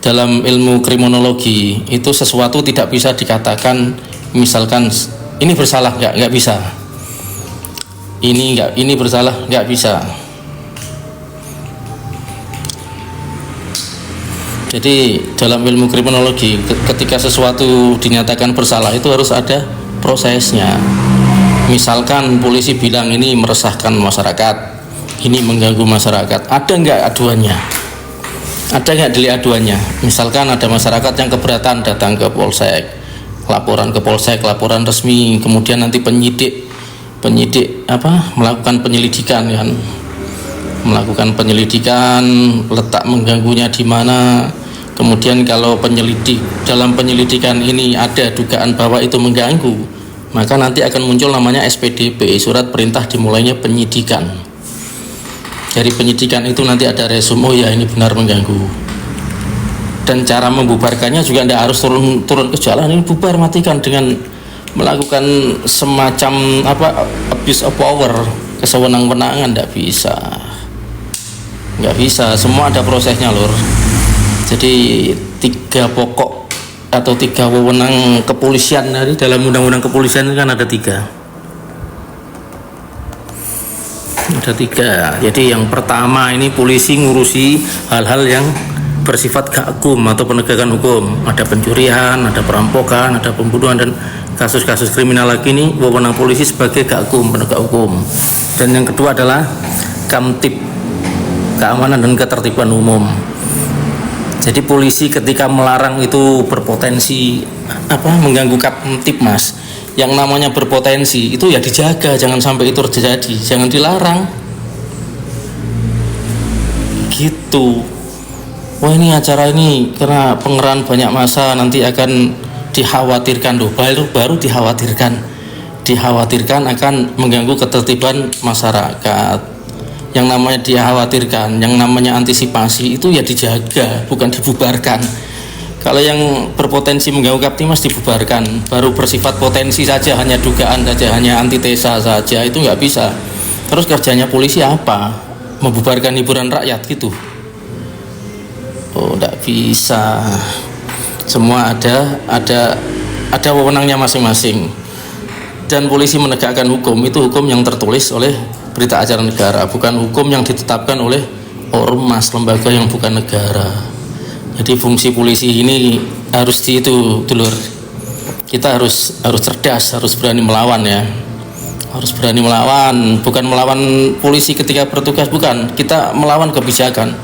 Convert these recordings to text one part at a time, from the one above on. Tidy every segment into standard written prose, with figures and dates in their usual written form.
dalam ilmu kriminologi itu sesuatu tidak bisa dikatakan misalkan ini bersalah, nggak bisa. Ini bersalah, nggak bisa. Jadi dalam ilmu kriminologi ketika sesuatu dinyatakan bersalah itu harus ada prosesnya. Misalkan polisi bilang ini meresahkan masyarakat, ini mengganggu masyarakat, ada nggak aduannya? Ada nggak delik aduannya? Misalkan ada masyarakat yang keberatan datang ke polsek, laporan ke polsek, laporan resmi, kemudian nanti penyidik melakukan penyelidikan kan, melakukan penyelidikan letak mengganggunya di mana. Kemudian kalau dalam penyelidikan ini ada dugaan bahwa itu mengganggu, maka nanti akan muncul namanya SPDP, surat perintah dimulainya penyidikan. Dari penyidikan itu nanti ada resume, oh ya ini benar mengganggu. Dan cara membubarkannya juga tidak harus turun ke jalan, ini bubar matikan dengan melakukan semacam abuse of power, kesewenang-wenangan. Nggak bisa, semua ada prosesnya lur. Jadi 3 pokok atau 3 wewenang kepolisian dari dalam undang-undang kepolisian kan ada 3. Jadi yang pertama ini polisi ngurusi hal-hal yang bersifat gakum atau penegakan hukum. Ada pencurian, ada perampokan, ada pembunuhan, dan kasus-kasus kriminal lagi ini wewenang polisi sebagai gakum, penegak hukum. Dan yang kedua adalah Kamtib, keamanan dan ketertiban umum. Jadi polisi ketika melarang itu berpotensi mengganggu Kamtibmas. Yang namanya berpotensi itu ya dijaga, jangan sampai itu terjadi, jangan dilarang. Gitu. Wah ini acara ini karena pengerahan banyak massa nanti akan dikhawatirkan loh, baru dikhawatirkan akan mengganggu ketertiban masyarakat. Yang namanya dikhawatirkan, yang namanya antisipasi itu ya dijaga, bukan dibubarkan. Kalau yang berpotensi mengganggu Kamtibmas dibubarkan, baru bersifat potensi saja, hanya dugaan saja, hanya antitesa saja, itu nggak bisa. Terus kerjanya polisi apa? Membubarkan hiburan rakyat gitu? Oh, nggak bisa. Semua ada wewenangnya masing-masing. Dan polisi menegakkan hukum itu hukum yang tertulis oleh berita acara negara, bukan hukum yang ditetapkan oleh ormas, lembaga yang bukan negara. Jadi fungsi polisi ini harus dulur. Kita harus cerdas, harus berani melawan ya. Harus berani melawan, bukan melawan polisi ketika bertugas, bukan. Kita melawan kebijakan.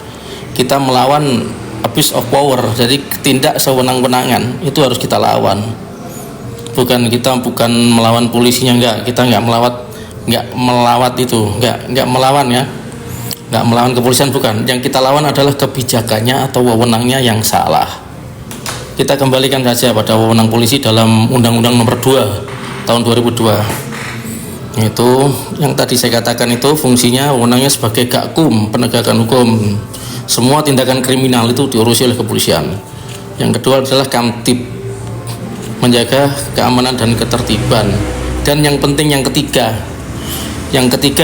Kita melawan abuse of power. Jadi tindak sewenang-wenangan itu harus kita lawan. Bukan melawan polisinya, enggak. Kita enggak melawan ya. Nggak melawan kepolisian, bukan. Yang kita lawan adalah kebijakannya atau wewenangnya yang salah. Kita kembalikan saja pada wewenang polisi dalam Undang-Undang Nomor 2 Tahun 2002. Itu yang tadi saya katakan, itu fungsinya wewenangnya sebagai gakum, penegakan hukum. Semua tindakan kriminal itu diurusi oleh kepolisian. Yang kedua adalah Kamtib, menjaga keamanan dan ketertiban. Dan yang penting yang ketiga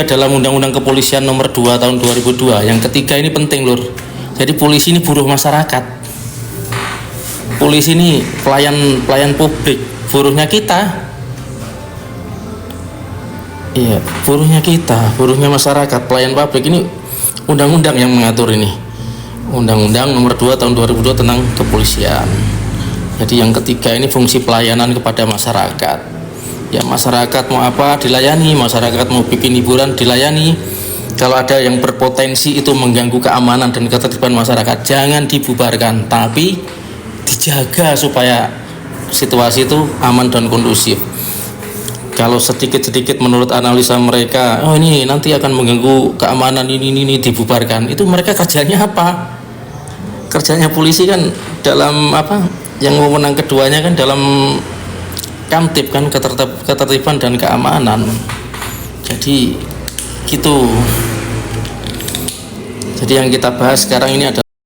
dalam Undang-Undang Kepolisian Nomor 2 Tahun 2002. Yang ketiga ini penting lur. Jadi polisi ini buruh masyarakat. Polisi ini pelayan publik, buruhnya kita. Iya, buruhnya masyarakat, pelayan publik. Ini undang-undang yang mengatur ini. Undang-Undang Nomor 2 Tahun 2002 tentang kepolisian. Jadi yang ketiga ini fungsi pelayanan kepada masyarakat. Ya masyarakat mau apa dilayani, masyarakat mau bikin hiburan dilayani. Kalau ada yang berpotensi itu mengganggu keamanan dan ketertiban masyarakat, jangan dibubarkan, tapi dijaga supaya situasi itu aman dan kondusif. Kalau sedikit-sedikit menurut analisa mereka, oh ini nanti akan mengganggu keamanan, ini dibubarkan, itu mereka kerjanya apa? Kerjanya polisi kan dalam yang wewenang keduanya kan dalam Kamtib kan, ketertiban dan keamanan. Jadi gitu. Jadi yang kita bahas sekarang ini adalah